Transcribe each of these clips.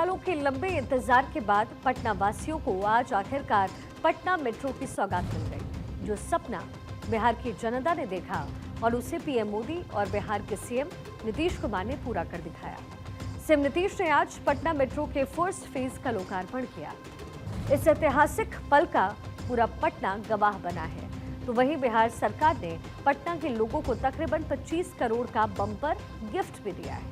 सालों के लंबे इंतजार के बाद पटना वासियों को आज आखिरकार पटना मेट्रो की सौगात मिल गई। जो सपना बिहार की जनता ने देखा और उसे पीएम मोदी और बिहार के सीएम नीतीश कुमार ने पूरा कर दिखाया। सीएम नीतीश ने आज पटना मेट्रो के फर्स्ट फेज का लोकार्पण किया। इस ऐतिहासिक पल का पूरा पटना गवाह बना है। तो वहीं बिहार सरकार ने पटना के लोगों को तकरीबन 25 करोड़ का बम्पर गिफ्ट भी दिया है।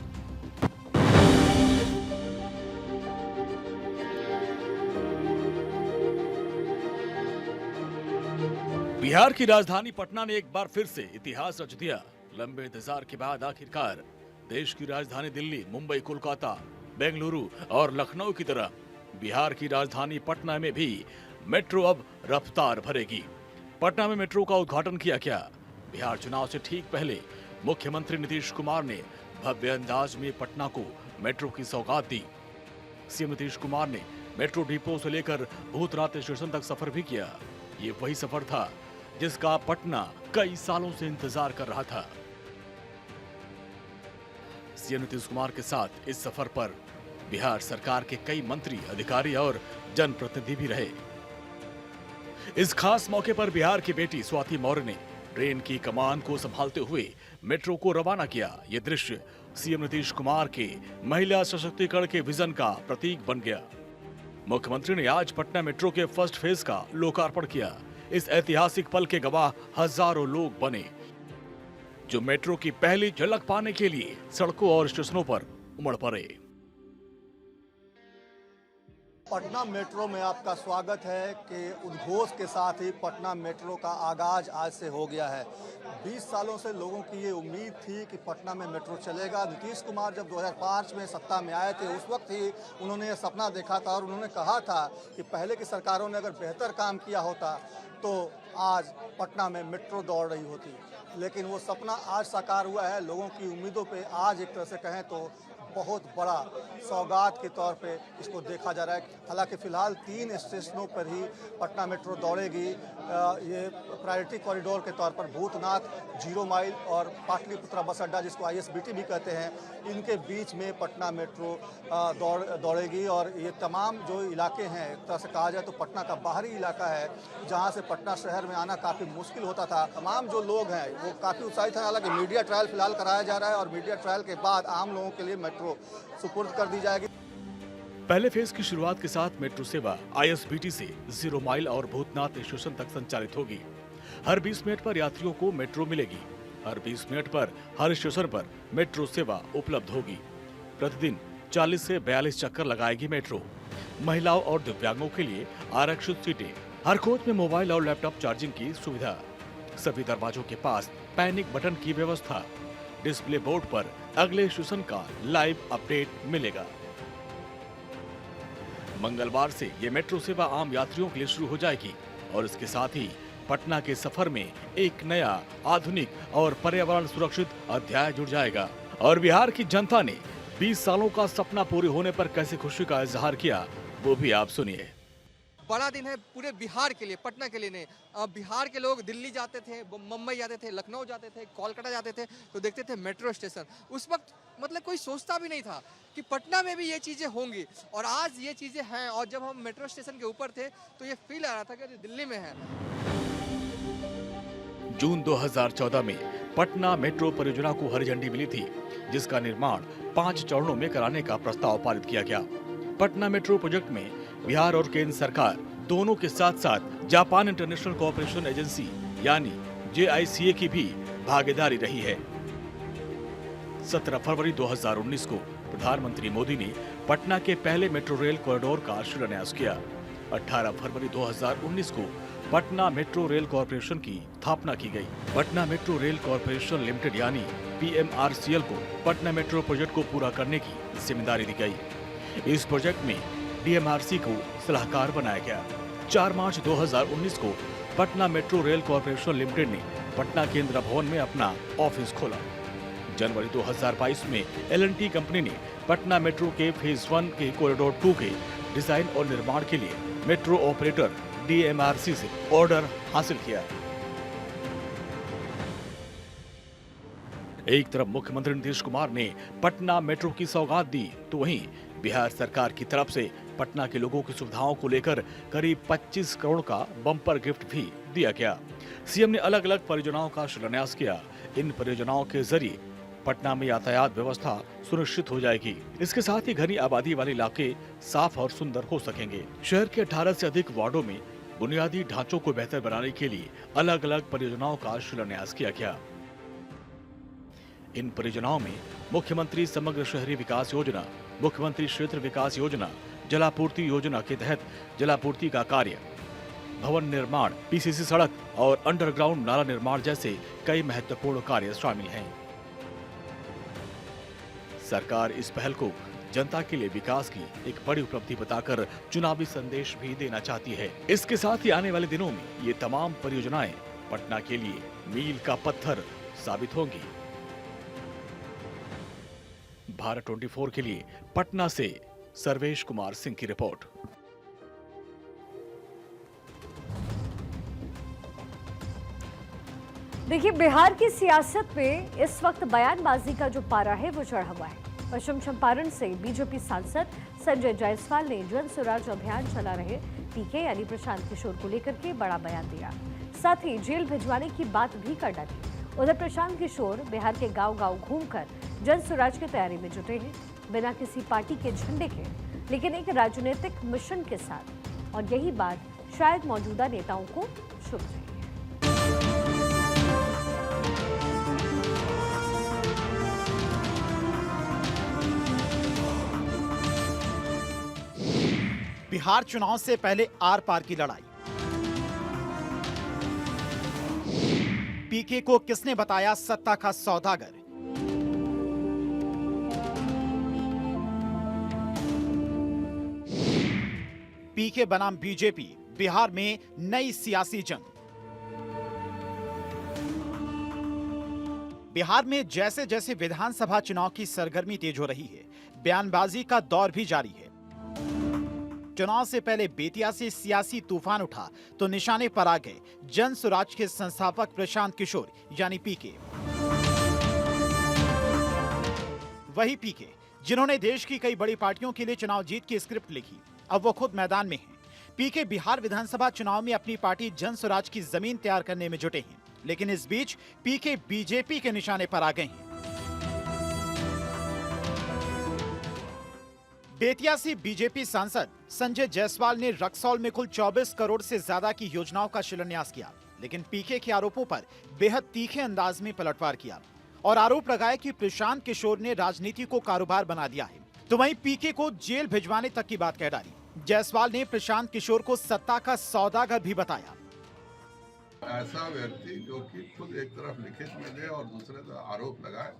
बिहार की राजधानी पटना ने एक बार फिर से इतिहास रच दिया। लंबे इंतजार के बाद आखिरकार देश की राजधानी दिल्ली, मुंबई, कोलकाता, बेंगलुरु और लखनऊ की तरह बिहार की राजधानी पटना में भी मेट्रो अब रफ्तार भरेगी। पटना में मेट्रो का उद्घाटन किया क्या? बिहार चुनाव से ठीक पहले मुख्यमंत्री नीतीश कुमार ने भव्य अंदाज में पटना को मेट्रो की सौगात दी। सीएम नीतीश कुमार ने मेट्रो डिपो से लेकर भूतनाथ स्टेशन तक सफर भी किया। ये वही सफर था जिसका पटना कई सालों से इंतजार कर रहा था। सीएम नीतीश कुमार के साथ इस सफर पर बिहार सरकार के कई मंत्री, अधिकारी और जनप्रतिनिधि भी रहे। इस खास मौके पर बिहार की बेटी स्वाति मौर्य ने ट्रेन की कमान को संभालते हुए मेट्रो को रवाना किया। ये दृश्य सीएम नीतीश कुमार के महिला सशक्तिकरण के विजन का प्रतीक बन गया। मुख्यमंत्री ने आज पटना मेट्रो के फर्स्ट फेज का लोकार्पण किया। इस ऐतिहासिक पल के गवाह हजारों लोग बने, जो मेट्रो की पहली झलक पाने के लिए सड़कों और स्टेशनों पर उमड़ पड़े। पटना मेट्रो में आपका स्वागत है कि उद्घोष के साथ ही पटना मेट्रो का आगाज आज से हो गया है। 20 सालों से लोगों की ये उम्मीद थी कि पटना में मेट्रो चलेगा। नीतीश कुमार जब 2005 में सत्ता में आए थे, उस वक्त ही उन्होंने ये सपना देखा था और उन्होंने कहा था कि पहले की सरकारों ने अगर बेहतर काम किया होता तो आज पटना में मेट्रो दौड़ रही होती। लेकिन वो सपना आज साकार हुआ है। लोगों की उम्मीदों पे आज एक तरह से कहें तो बहुत बड़ा सौगात के तौर पे इसको देखा जा रहा है। हालांकि फ़िलहाल 3 स्टेशनों पर ही पटना मेट्रो दौड़ेगी। ये प्रायोरिटी कॉरिडोर के तौर पर भूतनाथ, 0 माइल और पाटलिपुत्रा बस अड्डा, जिसको ISBT भी कहते हैं, इनके बीच में पटना मेट्रो दौड़ेगी। और ये तमाम जो इलाके हैं, एक तरह से कहा जाए तो पटना का बाहरी इलाका है, जहाँ से पटना शहर में आना काफ़ी मुश्किल होता था। तमाम जो लोग हैं वो काफ़ी उत्साहित हैं। हालांकि मीडिया ट्रायल फिलहाल कराया जा रहा है और मीडिया ट्रायल के बाद आम लोगों के लिए मेट्रो सुपुर्द कर दी जाएगी। पहले फेज की शुरुआत के साथ मेट्रो सेवा ISBT से 0 माइल और भूतनाथ स्टेशन तक संचालित होगी। हर 20 मिनट पर यात्रियों को मेट्रो मिलेगी। हर 20 मिनट पर हर स्टेशन पर मेट्रो सेवा उपलब्ध होगी। प्रतिदिन 40 से 42 चक्कर लगाएगी मेट्रो। महिलाओं और दिव्यांगों के लिए आरक्षित सीटें। हर कोच में मोबाइल और लैपटॉप चार्जिंग की सुविधा। सभी दरवाजों के पास पैनिक बटन की व्यवस्था। डिस्प्ले बोर्ड पर अगले स्टेशन का लाइव अपडेट मिलेगा। मंगलवार से ये मेट्रो सेवा आम यात्रियों के लिए शुरू हो जाएगी और इसके साथ ही पटना के सफर में एक नया, आधुनिक और पर्यावरण सुरक्षित अध्याय जुड़ जाएगा। और बिहार की जनता ने 20 सालों का सपना पूरे होने पर कैसे खुशी का इजहार किया, वो भी आप सुनिए। बड़ा दिन है पूरे बिहार के लिए, पटना के लिए नहीं। बिहार के लोग दिल्ली जाते थे, मुंबई जाते थे, लखनऊ जाते थे, कोलकाता जाते थे, तो देखते थे मेट्रो स्टेशन। उस वक्त मतलब कोई सोचता भी नहीं था कि पटना में भी ये चीज़ें होंगी, और आज ये चीज़ें हैं। और जब हम मेट्रो स्टेशन के ऊपर थे तो ये फील आ रहा था कि दिल्ली में है। जून 2014 में पटना मेट्रो परियोजना को हरी झंडी मिली थी, जिसका निर्माण 5 चरणों में कराने का प्रस्ताव पारित किया गया। पटना मेट्रो प्रोजेक्ट में बिहार और केंद्र सरकार दोनों के साथ साथ जापान इंटरनेशनल कोऑपरेशन एजेंसी यानी JICA की भी भागीदारी रही है। 17 फरवरी 2019 को प्रधानमंत्री मोदी ने पटना के पहले मेट्रो रेल कॉरिडोर का शिलान्यास किया। 18 फरवरी 2019 को पटना मेट्रो रेल कॉरपोरेशन की स्थापना की गई। Patna metro rail corporation limited यानी PMRCL को पटना मेट्रो प्रोजेक्ट को पूरा करने की जिम्मेदारी दी गई। इस प्रोजेक्ट में DMRC को सलाहकार बनाया गया। 4 मार्च 2019 को Patna metro rail corporation limited ने पटना केंद्र भवन में अपना ऑफिस खोला। जनवरी 2022 में L&T कंपनी ने पटना मेट्रो के फेज 1 के कॉरिडोर 2 के डिजाइन और निर्माण के लिए मेट्रो ऑपरेटर DMRC से ऑर्डर हासिल किया। एक तरफ मुख्यमंत्री नीतीश कुमार ने पटना मेट्रो की सौगात दी, तो वहीं बिहार सरकार की तरफ से पटना के लोगों की सुविधाओं को लेकर करीब 25 करोड़ का बम्पर गिफ्ट भी दिया गया। सीएम ने अलग अलग परियोजनाओं का शिलान्यास किया। इन परियोजनाओं के जरिए पटना में यातायात व्यवस्था सुनिश्चित हो जाएगी। इसके साथ ही घनी आबादी वाले इलाके साफ और सुंदर हो सकेंगे। शहर के 18 से अधिक वार्डों में बुनियादी ढांचों को बेहतर बनाने के लिए अलग अलग परियोजनाओं का शिलान्यास किया गया। इन परियोजनाओं में मुख्यमंत्री समग्र शहरी विकास योजना, मुख्यमंत्री क्षेत्र विकास योजना, जलापूर्ति योजना के तहत जलापूर्ति का कार्य, भवन निर्माण, पीसीसी सड़क और अंडरग्राउंड नाला निर्माण जैसे कई महत्वपूर्ण कार्य शामिल हैं। सरकार इस पहल को जनता के लिए विकास की एक बड़ी उपलब्धि बताकर चुनावी संदेश भी देना चाहती है। इसके साथ ही आने वाले दिनों में ये तमाम परियोजनाएं पटना के लिए मील का पत्थर साबित होंगी। भारत 24 के लिए पटना से सर्वेश कुमार सिंह की रिपोर्ट। देखिए, बिहार की सियासत में इस वक्त बयानबाजी का जो पारा है वो चढ़ा हुआ है। पश्चिम चंपारण से बीजेपी सांसद संजय जायसवाल ने जन स्वराज अभियान चला रहे पीके यानी प्रशांत किशोर को लेकर के बड़ा बयान दिया। साथ ही जेल भिजवाने की बात भी कर डाली। उधर प्रशांत किशोर बिहार के गांव-गांव घूमकर जन स्वराज की तैयारी में जुटे हैं, बिना किसी पार्टी के झंडे के, लेकिन एक राजनीतिक मिशन के साथ। और यही बात शायद मौजूदा नेताओं को चुभ रही है। बिहार चुनाव से पहले आर पार की लड़ाई। पीके को किसने बताया सत्ता का सौदागर? पीके बनाम बीजेपी, बिहार में नई सियासी जंग। बिहार में जैसे जैसे विधानसभा चुनाव की सरगर्मी तेज हो रही है, बयानबाजी का दौर भी जारी है। चुनाव से पहले बेतिया से सियासी तूफान उठा तो निशाने पर आ गए जन स्वराज के संस्थापक प्रशांत किशोर यानी पीके। वही पीके जिन्होंने देश की कई बड़ी पार्टियों के लिए चुनाव जीत की स्क्रिप्ट लिखी, अब वो खुद मैदान में हैं। पीके बिहार विधानसभा चुनाव में अपनी पार्टी जन स्वराज की जमीन तैयार करने में जुटे हैं, लेकिन इस बीच पीके बीजेपी के निशाने पर आ गए हैं। बेतिया से बीजेपी सांसद संजय जायसवाल ने रक्सौल में कुल 24 करोड़ से ज्यादा की योजनाओं का शिलान्यास किया, लेकिन पीके के आरोपों पर बेहद तीखे अंदाज में पलटवार किया और आरोप लगाया कि प्रशांत किशोर ने राजनीति को कारोबार बना दिया है। तो वहीं पीके को जेल भिजवाने तक की बात कह डाली। जायसवाल ने प्रशांत किशोर को सत्ता का सौदागर भी बताया। ऐसा व्यक्ति जो कि खुद एक तरफ लिखित में दे और दूसरे तरफ आरोप लगाए,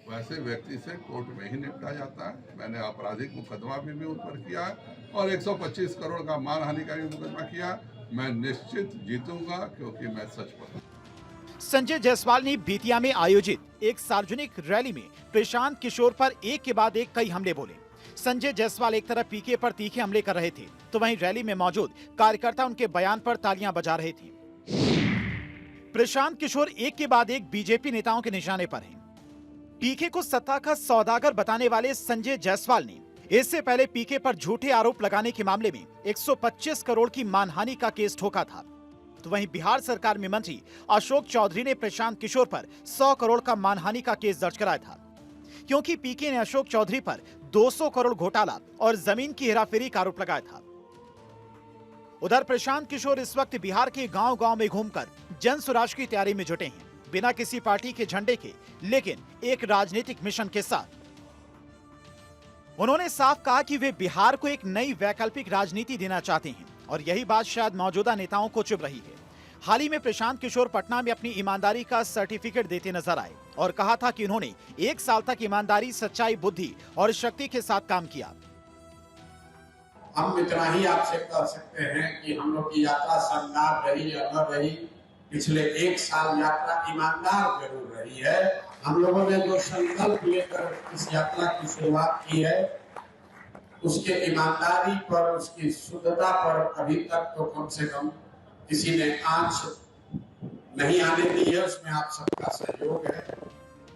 वैसे व्यक्ति से कोर्ट में ही निपटा जाता है। मैंने आपराधिक मुकदमा भी उन पर किया है और 125 करोड़ का मानहानि का भी मुकदमा किया। मैं निश्चित जीतूंगा क्योंकि मैं सच बोलता हूं। संजय जायसवाल ने बेतिया में आयोजित एक सार्वजनिक रैली में प्रशांत किशोर पर एक के बाद एक कई हमले बोले। संजय जायसवाल एक तरफ पीके पर तीखे हमले कर रहे थे, तो वहीं रैली में मौजूद कार्यकर्ता उनके बयान पर तालियां बजा रहे थे। प्रशांत किशोर एक के बाद एक बीजेपी नेताओं के निशाने पर हैं। पीके को सत्ता का सौदागर बताने वाले संजय जायसवाल ने इससे पहले पीके पर झूठे आरोप लगाने के मामले में 125 करोड़ की मानहानि का केस ठोका था। तो वहीं बिहार सरकार में मंत्री अशोक चौधरी ने प्रशांत किशोर पर 100 करोड़ का मानहानि का केस दर्ज कराया था, क्योंकि पीके ने अशोक चौधरी पर 200 करोड़ घोटाला और जमीन की हेराफेरी का आरोप लगाया था। उधर प्रशांत किशोर इस वक्त बिहार के गांव-गांव में घूमकर जन स्वराज की तैयारी में जुटे हैं, बिना किसी पार्टी के झंडे के, लेकिन एक राजनीतिक मिशन के साथ। उन्होंने साफ कहा कि वे बिहार को एक नई वैकल्पिक राजनीति देना चाहते हैं और यही बात शायद मौजूदा नेताओं को चुभ रही है। हाल ही में प्रशांत किशोर पटना में अपनी ईमानदारी का सर्टिफिकेट देते नजर आए और कहा था कि उन्होंने 1 साल तक ईमानदारी, सच्चाई, बुद्धि और शक्ति के साथ काम किया। हम इतना ही आपसे कह सकते हैं कि हम लोग की यात्रा शानदार रही या न रही, पिछले 1 साल यात्रा ईमानदार जरूर रही है। हम लोगों ने जो संकल्प लेकर इस यात्रा की शुरुआत की है, उसके ईमानदारी पर, उसकी शुद्धता पर अभी तक तो कम से कम किसी ने आंच नहीं आने दी है। उसमें आप सबका सहयोग है।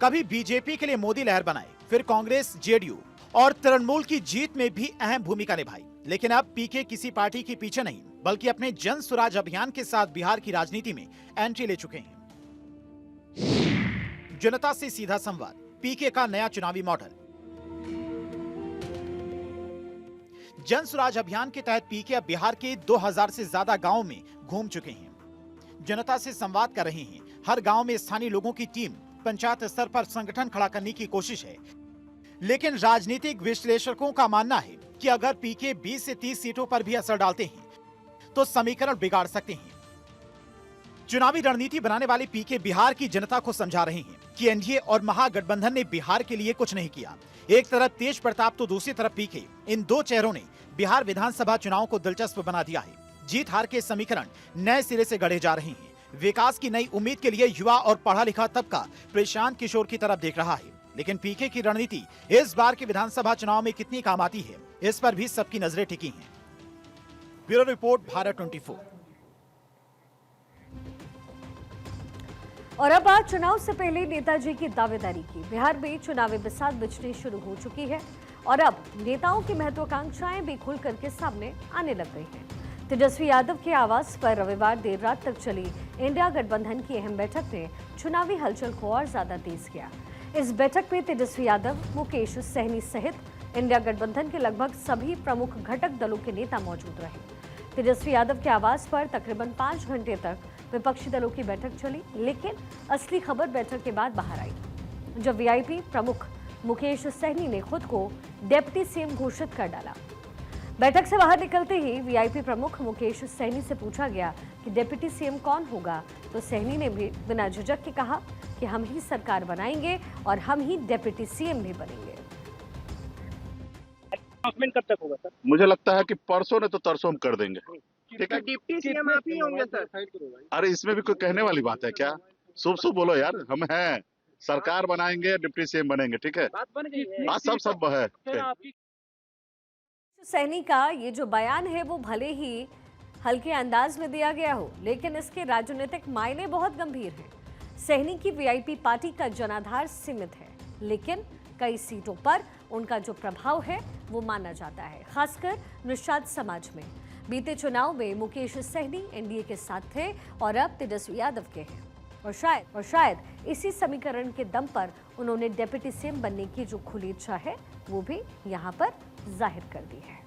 कभी बीजेपी के लिए मोदी लहर बनाए, फिर कांग्रेस, जेडीयू और तृणमूल की जीत में भी अहम भूमिका निभाई। लेकिन अब पीके किसी पार्टी के पीछे नहीं, बल्कि अपने जन स्वराज अभियान के साथ बिहार की राजनीति में एंट्री ले चुके हैं। जनता से सीधा संवाद, पीके का नया चुनावी मॉडल। जन स्वराज अभियान के तहत पीके अब बिहार के 2000 से ज्यादा गांवों में घूम चुके हैं, जनता से संवाद कर रहे हैं। हर गांव में स्थानीय लोगों की टीम पंचायत स्तर पर संगठन खड़ा करने की कोशिश है। लेकिन राजनीतिक विश्लेषकों का मानना है कि अगर पीके 20 से 30 सीटों पर भी असर डालते हैं तो समीकरण बिगाड़ सकते हैं। चुनावी रणनीति बनाने वाले पीके बिहार की जनता को समझा रहे हैं कि एनडीए और महागठबंधन ने बिहार के लिए कुछ नहीं किया। एक तरफ तेज प्रताप तो दूसरी तरफ पीके, इन दो चेहरों ने बिहार विधानसभा चुनाव को दिलचस्प बना दिया है। जीत हार के समीकरण नए सिरे से गढ़े जा रहे हैं। विकास की नई उम्मीद के लिए युवा और पढ़ा लिखा तबका प्रशांत किशोर की तरफ देख रहा है। लेकिन पीके की रणनीति इस बार के विधानसभा चुनाव में कितनी काम आती है, इस पर भी सबकी नजरें टिकी हैं। Bureau report, Bharat 24। और अब आज चुनाव से पहले नेताजी की दावेदारी की। बिहार में चुनावी बिसात बिछनी शुरू हो चुकी है और अब नेताओं की महत्वाकांक्षाएं भी खुल करके सामने आने लग गई हैं। तेजस्वी यादव के आवास पर रविवार देर रात तक चली इंडिया गठबंधन की अहम बैठक ने चुनावी हलचल को और ज्यादा तेज किया। इस बैठक में तेजस्वी यादव, मुकेश सहनी सहित इंडिया गठबंधन के लगभग सभी प्रमुख घटक दलों के नेता मौजूद रहे। तेजस्वी यादव के आवास पर तकरीबन 5 घंटे तक विपक्षी दलों की बैठक चली, लेकिन असली खबर बैठक के बाद बाहर आई, जब वीआईपी प्रमुख मुकेश सहनी ने खुद को डिप्टी सीएम घोषित कर डाला। बैठक से बाहर निकलते ही वीआईपी प्रमुख मुकेश सहनी से पूछा गया कि डिप्टी सीएम कौन होगा, तो सहनी ने भी बिना झिझक के कहा कि हम ही सरकार बनाएंगे और हम ही डिप्टी सीएम भी बनेंगे। अनाउंसमेंट कब तक होगा सर? मुझे लगता है कि परसों ने तो तरसों हम कर देंगे। ठीक है, डिप्टी सीएम आप ही होंगे सर? अरे इसमें भी कोई कहने वाली बात है क्या? शुभ शुभ बोलो यार, हम हैं, सरकार बनाएंगे, डिप्टी सीएम बनेंगे। ठीक है, बात बन गई है। बात सब है। सहनी का ये जो बयान है वो भले ही हल्के अंदाज में दिया गया हो, लेकिन इसके राजनीतिक मायने बहुत गंभीर हैं। सहनी की वीआईपी पार्टी का जनाधार सीमित है, लेकिन कई सीटों पर उनका जो प्रभाव है वो माना जाता है, खासकर निषाद समाज में। बीते चुनाव में मुकेश सहनी एनडीए के साथ थे और अब तेजस्वी यादव के हैं, और शायद इसी समीकरण के दम पर उन्होंने डिप्टी सीएम बनने की जो खुली इच्छा है वो भी यहाँ पर जाहिर कर दी है।